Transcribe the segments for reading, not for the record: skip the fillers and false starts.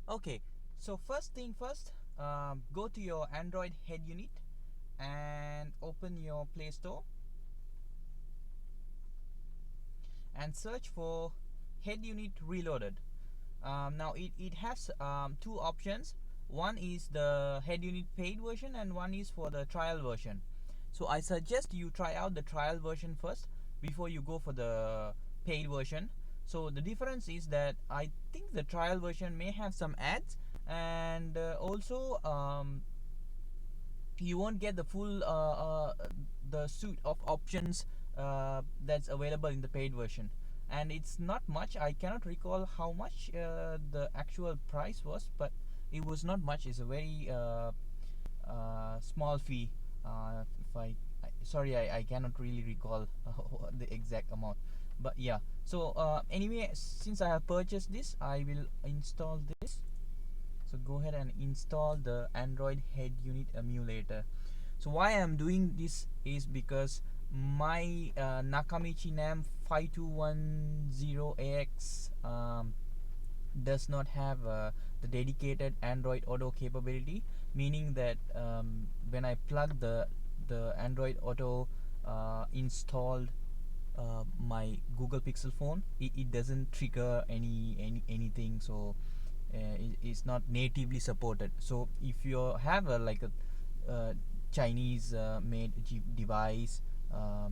Okay, so first thing first, go to your Android Headunit and open your Play Store and search for Headunit Reloaded. Now it has two options. One is the Headunit paid version and one is for the trial version. So I suggest you try out the trial version first before you go for the paid version. So the difference is that I think the trial version may have some ads, and also you won't get the full the suite of options that's available in the paid version, and it's not much. I cannot recall how much the actual price was, but it was not much. It's a very small fee. If sorry, I cannot really recall the exact amount, but yeah. So anyway, since I have purchased this, I will install this. So go ahead and install the Android Headunit emulator. So why I'm doing this is because my Nakamichi NAM 5210AX does not have the dedicated Android Auto capability, meaning that when I plug the Android Auto installed my Google Pixel phone, it doesn't trigger anything. So it's not natively supported. So if you have a like a Chinese made device, or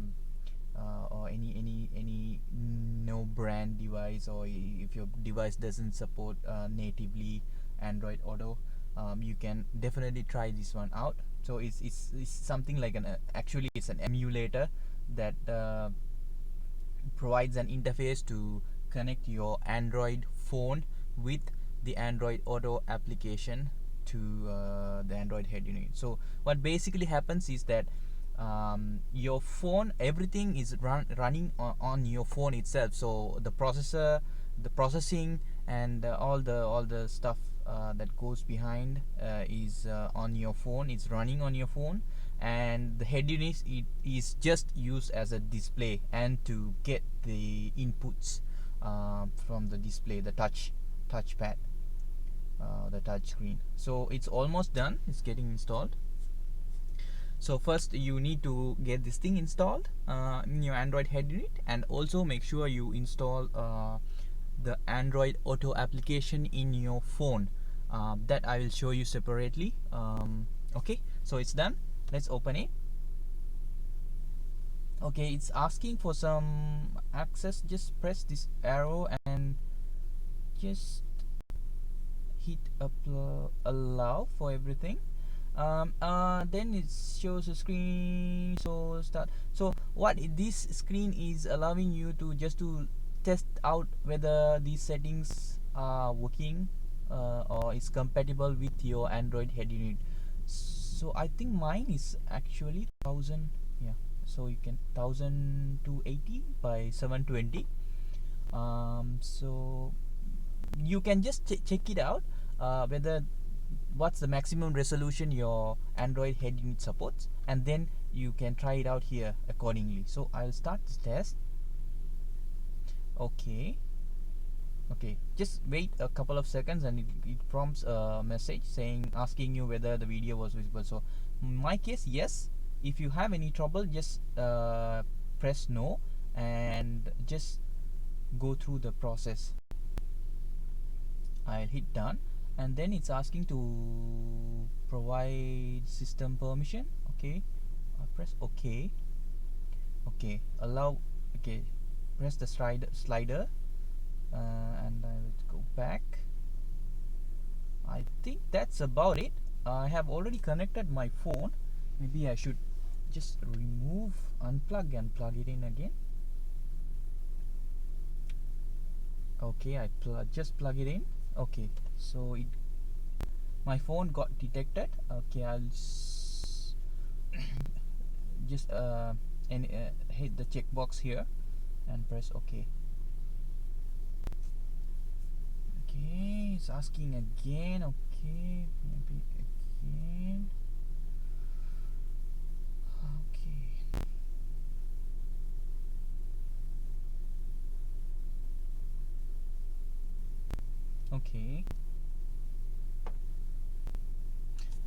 any no brand device, or if your device doesn't support natively Android Auto, you can definitely try this one out. So it's something like an actually it's an emulator that provides an interface to connect your Android phone with the Android Auto application to the Android Headunit. So what basically happens is that your phone, everything is running on your phone itself. So the processor, the processing, and all the stuff that goes behind is on your phone. It's running on your phone, and the Headunit it is just used as a display and to get the inputs from the display, the touchpad, the touch screen. So it's almost done. It's getting installed. So first you need to get this thing installed in your Android Headunit, and also make sure you install the Android Auto application in your phone. That I will show you separately. Okay, so it's done. Let's open it. Okay, it's asking for some access. Just press this arrow and just hit allow for everything. Then it shows a screen. So start. So what this screen is allowing you to just to test out whether these settings are working or is compatible with your Android Headunit. So I think mine is actually 1000. Yeah, so you can 1280 by 720. So you can just check it out whether what's the maximum resolution your Android Headunit supports, and then you can try it out here accordingly. So I'll start this test. Okay, just wait a couple of seconds and it prompts a message saying, asking you whether the video was visible. So in my case, yes. If you have any trouble, just press no and just go through the process. I'll hit done, and then it's asking to provide system permission. Okay, I'll press OK. Okay, allow. Okay, press the slider and I will go back. I think that's about it. I have already connected my phone. Maybe I should just remove, unplug and plug it in again. Okay, I just plug it in. Okay, so my phone got detected. Okay, I'll just hit the checkbox here and press OK. Okay, it's asking again. Okay, maybe again. Okay. Okay.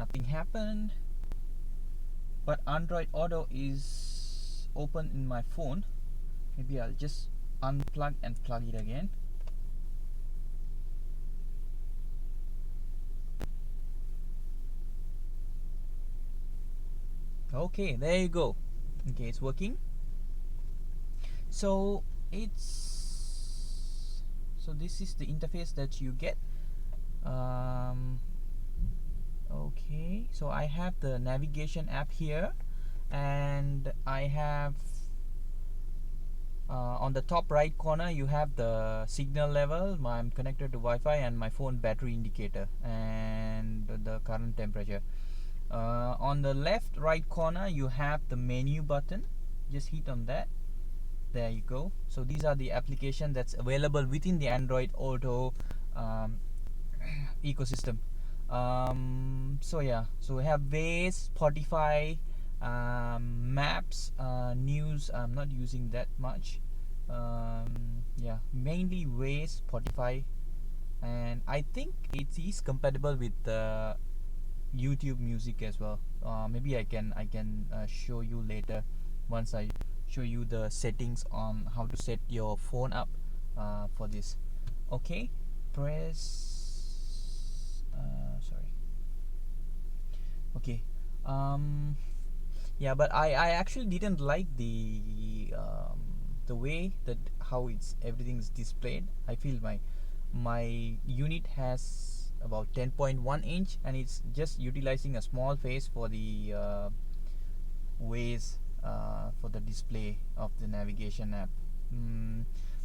nothing happened, but Android Auto is open in my phone. Maybe I'll just unplug and plug it again. Okay, there you go. Okay, it's working. So this is the interface that you get. Okay, so I have the navigation app here, and I have on the top right corner you have the signal level. I'm connected to Wi-Fi, and my phone battery indicator and the current temperature. On the left right corner you have the menu button. Just hit on that. There you go. So these are the application that's available within the Android Auto ecosystem. So yeah, so we have Waze, Spotify, Maps, News. I'm not using that much. Yeah, mainly Waze, Spotify, and I think it is compatible with YouTube Music as well. Maybe I can show you later once I show you the settings on how to set your phone up for this. Okay, press. Sorry. Okay. Yeah, but I actually didn't like the way that how everything's displayed. I feel my unit has about 10.1 inch, and it's just utilizing a small face for the ways for the display of the navigation app.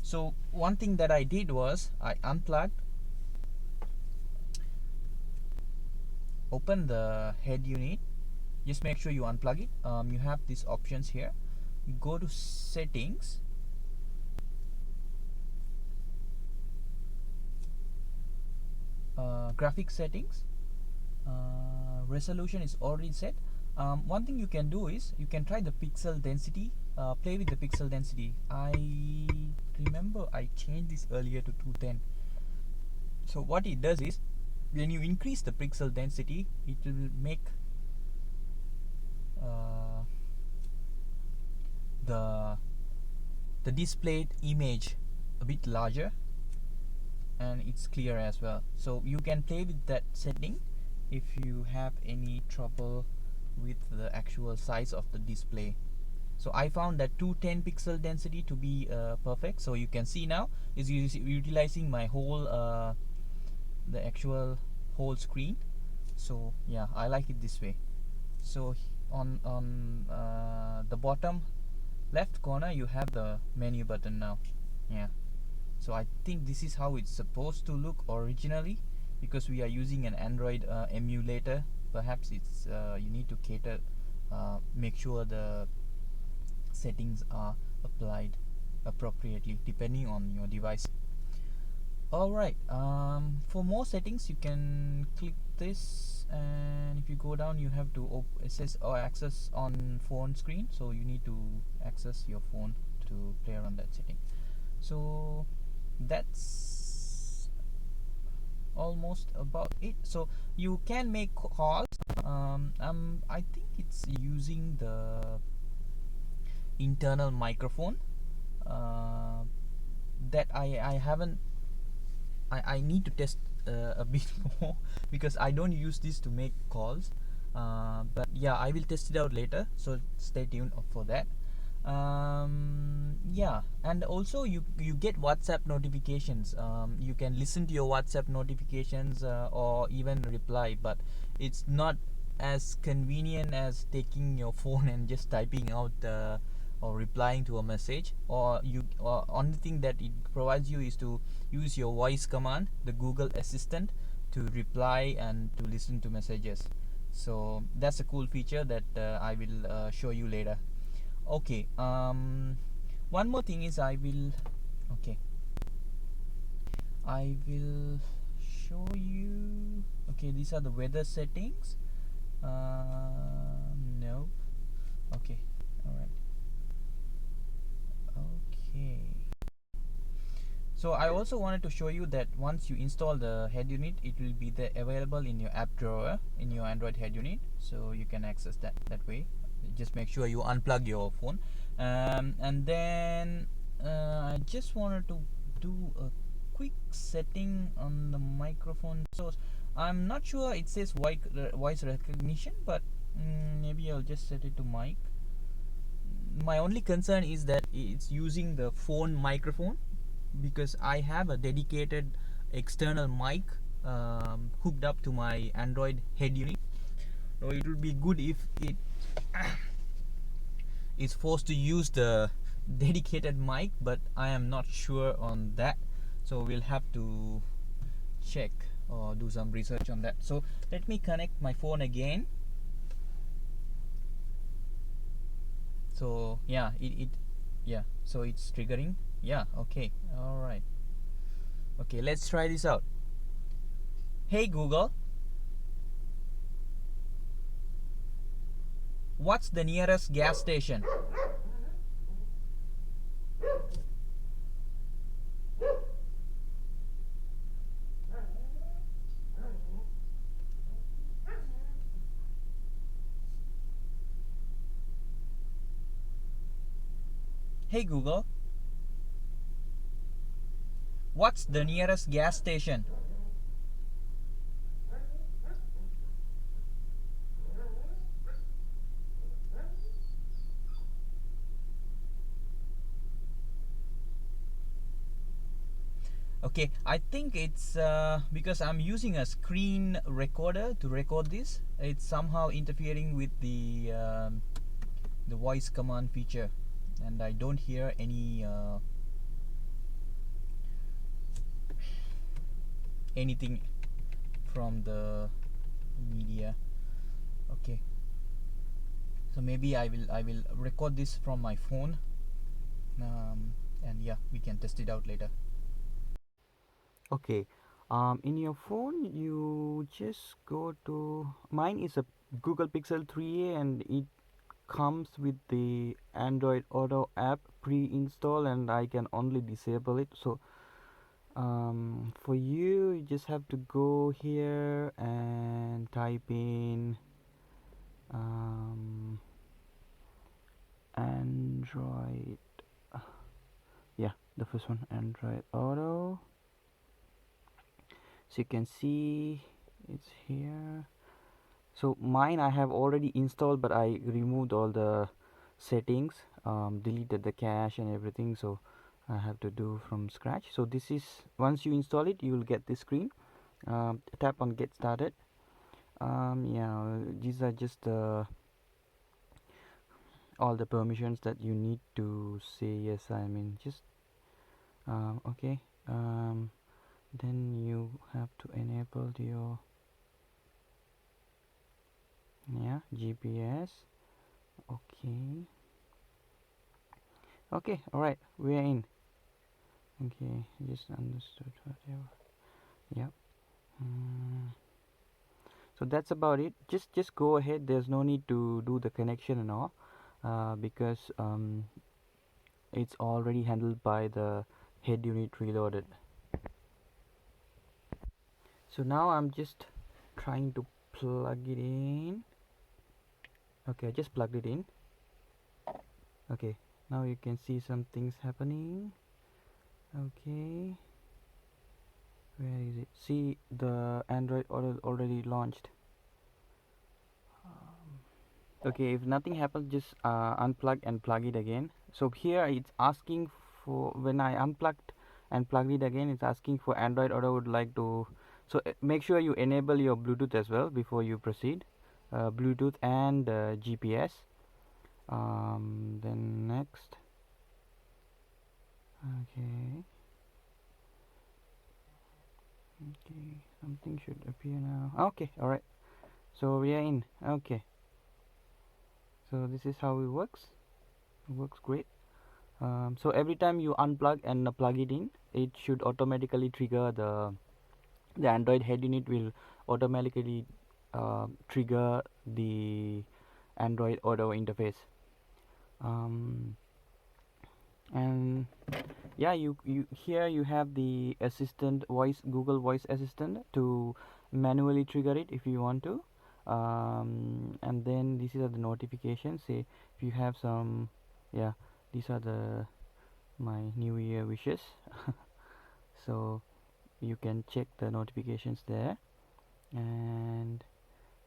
So one thing that I did was I unplugged, open the head unit. Just make sure you unplug it. You have these options here. Go to settings, graphic settings. Resolution is already set. One thing you can do is you can try the pixel density. Play with the pixel density. I remember I changed this earlier to 210. So what it does is, when you increase the pixel density, it will make the displayed image a bit larger, and it's clear as well. So you can play with that setting if you have any trouble with the actual size of the display. So I found that 210 pixel density to be perfect. So you can see now is utilizing my whole the actual whole screen. So yeah, I like it this way. So on the bottom left corner you have the menu button now. Yeah, so I think this is how it's supposed to look originally, because we are using an Android emulator. Perhaps it's you need to cater make sure the settings are applied appropriately depending on your device. Alright, for more settings you can click this, and if you go down you have to it says access on phone screen, so you need to access your phone to play around that setting. So that's almost about it. So you can make calls. I think it's using the internal microphone that I haven't. I need to test a bit more, because I don't use this to make calls. But yeah, I will test it out later, so stay tuned for that. Yeah, and also you get WhatsApp notifications. You can listen to your WhatsApp notifications or even reply, but it's not as convenient as taking your phone and just typing out or replying to a message. Or only thing that it provides you is to use your voice command, the Google Assistant, to reply and to listen to messages. So that's a cool feature that I will show you later. Okay, one more thing is I will show you. Okay, these are the weather settings. No. Okay, all right. Okay, So I also wanted to show you that once you install the head unit, it will be there available in your app drawer in your Android head unit, so you can access that way. Just make sure you unplug your phone, and then I just wanted to do a quick setting on the microphone. So I'm not sure it says voice recognition, but maybe I'll just set it to mic. My only concern is that it's using the phone microphone, because I have a dedicated external mic hooked up to my Android head unit. So it would be good if it is forced to use the dedicated mic, but I am not sure on that. So we'll have to check or do some research on that. So let me connect my phone again. So yeah, yeah, so it's triggering. Yeah, okay, all right. Okay, let's try this out. Hey Google, what's the nearest gas station? Hey Google, what's the nearest gas station? Okay, I think it's because I'm using a screen recorder to record this. It's somehow interfering with the voice command feature, and I don't hear anything from the media. Okay, so maybe I will record this from my phone, and yeah, we can test it out later. Okay, in your phone you just go to, mine is a Google Pixel 3a, and it comes with the Android Auto app pre-installed, and I can only disable it. So for you, you just have to go here and type in Android, yeah, the first one, Android Auto. So you can see it's here. So mine I have already installed, but I removed all the settings, deleted the cache and everything, so I have to do from scratch. So this is, once you install it, you will get this screen. Tap on get started. Yeah, these are just all the permissions that you need to say yes. I mean, just okay. Then you have to enable your, yeah, GPS. Okay. Okay, alright, we are in. Okay, just understood whatever. Yep. So that's about it. Just go ahead. There's no need to do the connection and all, because it's already handled by the head unit reloaded. So now I'm just trying to plug it in. Okay, I just plugged it in. Okay, now you can see some things happening. Okay, where is it? See, the Android already launched. Okay, if nothing happens, just unplug and plug it again. So here it's asking for, when I unplugged and plugged it again, it's asking for Android Auto would like to, so make sure you enable your Bluetooth as well before you proceed. Bluetooth and GPS. Then next. Okay. Okay, something should appear now. Okay, alright. So we are in. Okay. So this is how it works. It works great. So every time you unplug and plug it in, it should automatically trigger the Android head unit will automatically trigger the Android Auto interface. And yeah, you here you have the assistant voice, Google voice assistant, to manually trigger it if you want to. And then these are the notifications. Say if you have some, yeah, these are the my new year wishes. So you can check the notifications there. And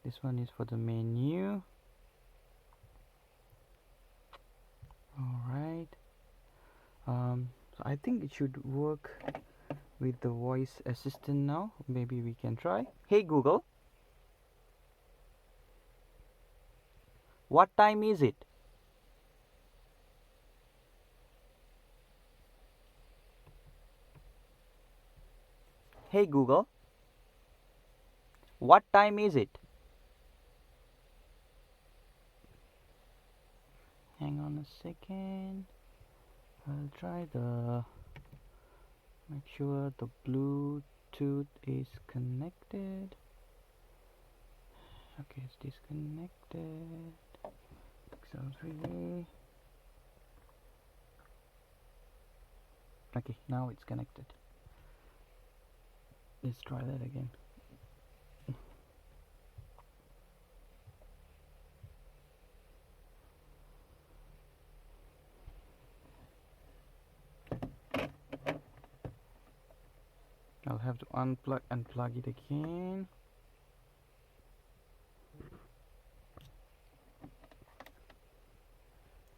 this one is for the menu. All right. So I think it should work with the voice assistant now. Maybe we can try. Hey Google, what time is it? Hey Google, what time is it? Hang on a second. I'll try the, make sure the Bluetooth is connected. Okay, it's disconnected. Sounds really. Okay, now it's connected. Let's try that again. I'll have to unplug and plug it again.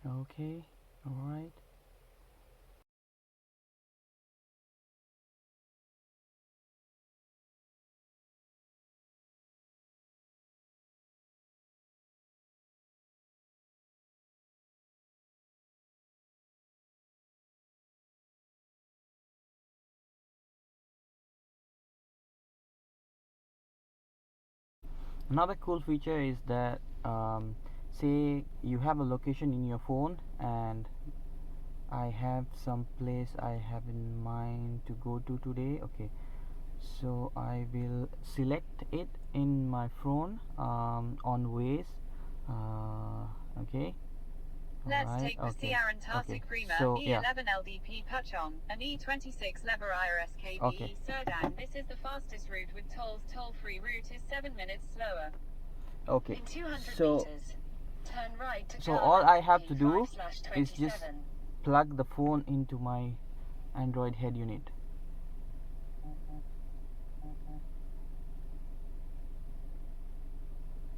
Okay, alright. Another cool feature is that say you have a location in your phone, and I have some place I have in mind to go to today. Okay, so I will select it in my phone on Waze. Okay. Let's take the Siaran Tarsik Prima E11 LDP Pachong, an E26 Lever IRS KBE Serdang. This is the fastest route with tolls. Toll-free route is 7 minutes slower. Okay. In 200 meters, turn right to so all I have to do is just plug the phone into my Android head unit.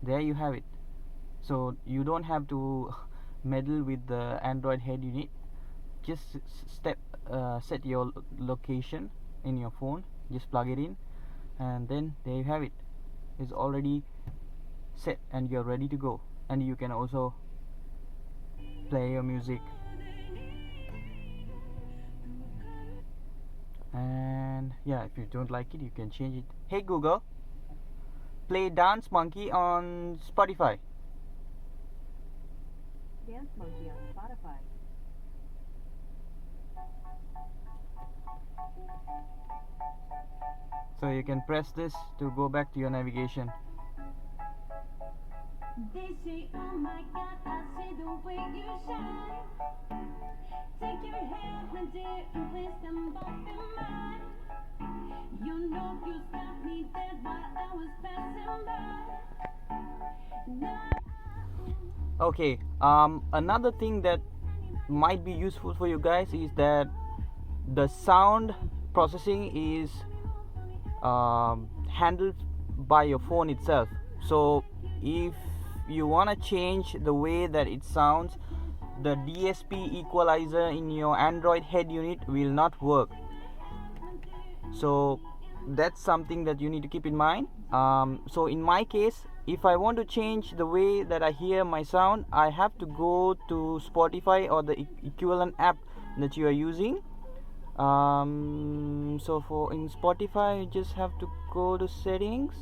There you have it. So you don't have to meddle with the Android head unit. Just set your location in your phone, just plug it in, and then there you have it. It's already set and you're ready to go. And you can also play your music. And yeah, if you don't like it, you can change it. Hey Google, play Dance Monkey on Spotify. Dance Monkey on Spotify. So you can press this to go back to your navigation. They say, oh my God, I see the way you shine. Take your hand, my dear, and place them both in mine. You know you stopped me dead while I was passing by. Okay, another thing that might be useful for you guys is that the sound processing is handled by your phone itself. So if you want to change the way that it sounds, the DSP equalizer in your Android head unit will not work. So that's something that you need to keep in mind. So in my case, if I want to change the way that I hear my sound, I have to go to Spotify or the equivalent app that you are using. So for in Spotify, you just have to go to settings,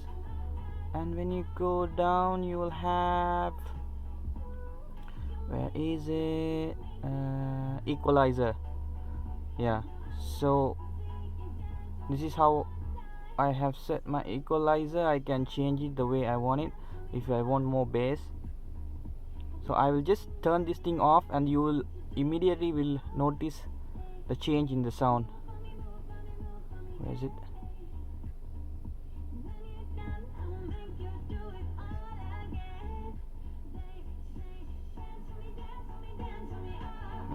and when you go down, you will have, where is it, equalizer. Yeah, so this is how I have set my equalizer. I can change it the way I want it if I want more bass. So I will just turn this thing off, and you will immediately will notice the change in the sound. Where is it?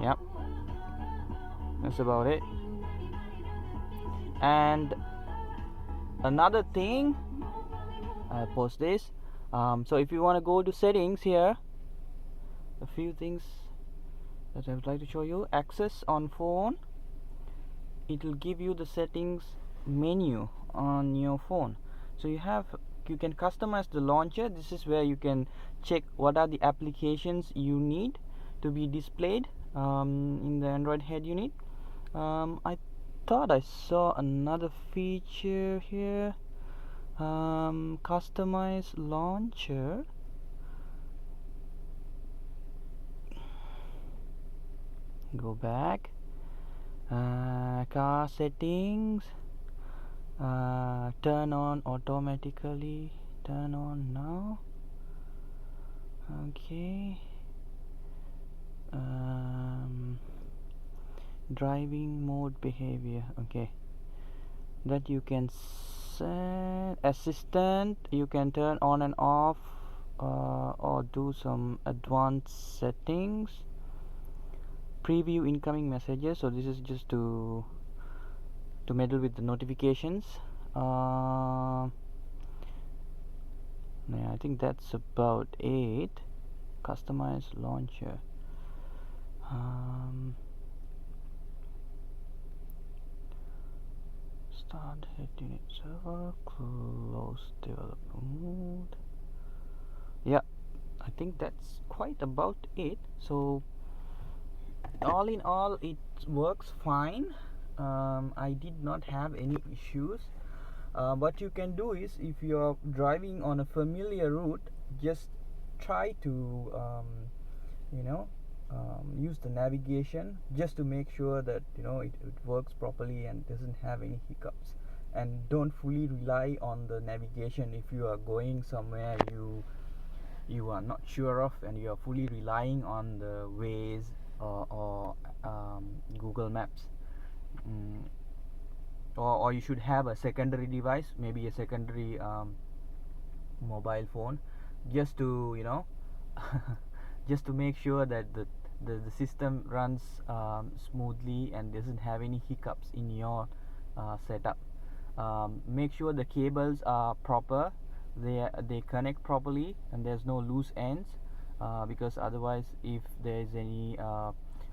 Yep, that's about it. And another thing, I post this. So if you want to go to settings here, a few things that I would like to show you. Access on phone, it will give you the settings menu on your phone. So you can customize the launcher. This is where you can check what are the applications you need to be displayed in the Android head unit. I thought I saw another feature here. Customize launcher. Go back. Car settings. Turn on automatically. Turn on now. Okay. Driving mode behavior. Okay. That you can set. Assistant, you can turn on and off, or do some advanced settings. Preview incoming messages. So this is just to meddle with the notifications. Yeah, I think that's about it. Customize launcher. Start Headunit server. Close developer mode. Yeah, I think that's quite about it. So all in all, it works fine. I did not have any issues. What you can do is, if you're driving on a familiar route, just try to use the navigation just to make sure that it works properly and doesn't have any hiccups. And don't fully rely on the navigation if you are going somewhere you are not sure of, and you are fully relying on the waze or Google Maps. Or you should have a secondary device, maybe a secondary mobile phone, just to just to make sure that the system runs smoothly and doesn't have any hiccups in your setup. Make sure the cables are proper, they connect properly, and there's no loose ends, because otherwise, if there's any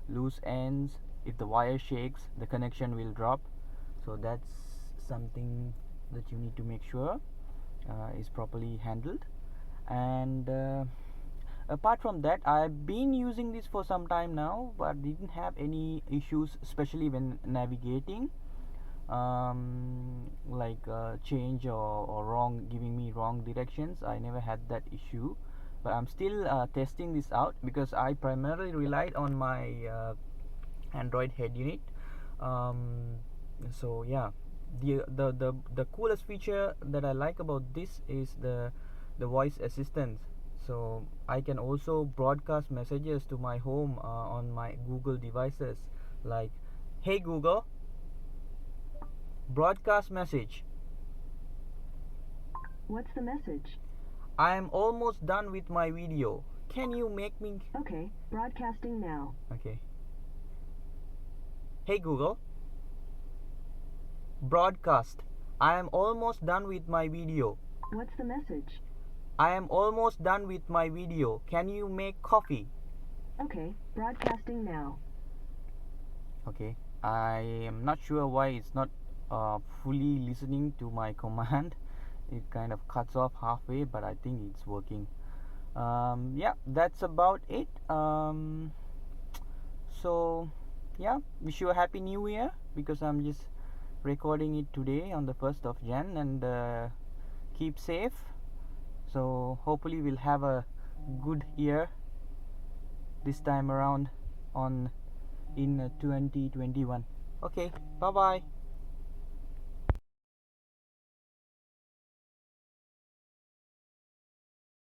loose ends, if the wire shakes, the connection will drop. So that's something that you need to make sure is properly handled. And apart from that, I've been using this for some time now, but didn't have any issues, especially when navigating, like change or wrong, giving me wrong directions. I never had that issue, but I'm still testing this out, because I primarily relied on my Android head unit. So yeah, the coolest feature that I like about this is the voice assistant. So I can also broadcast messages to my home on my Google devices, like, "Hey Google, broadcast message. What's the message? I am almost done with my video. Can you make me..." Okay, broadcasting now. Okay. "Hey Google, broadcast. I am almost done with my video. What's the message? I am almost done with my video. Can you make coffee?" Okay, broadcasting now. Okay. I am not sure why it's not fully listening to my command. It kind of cuts off halfway, but I think it's working. Yeah, that's about it. So yeah, wish you a happy new year, because I'm just recording it today on the 1st of Jan, and keep safe. So hopefully we'll have a good year this time around in 2021. Okay, bye bye.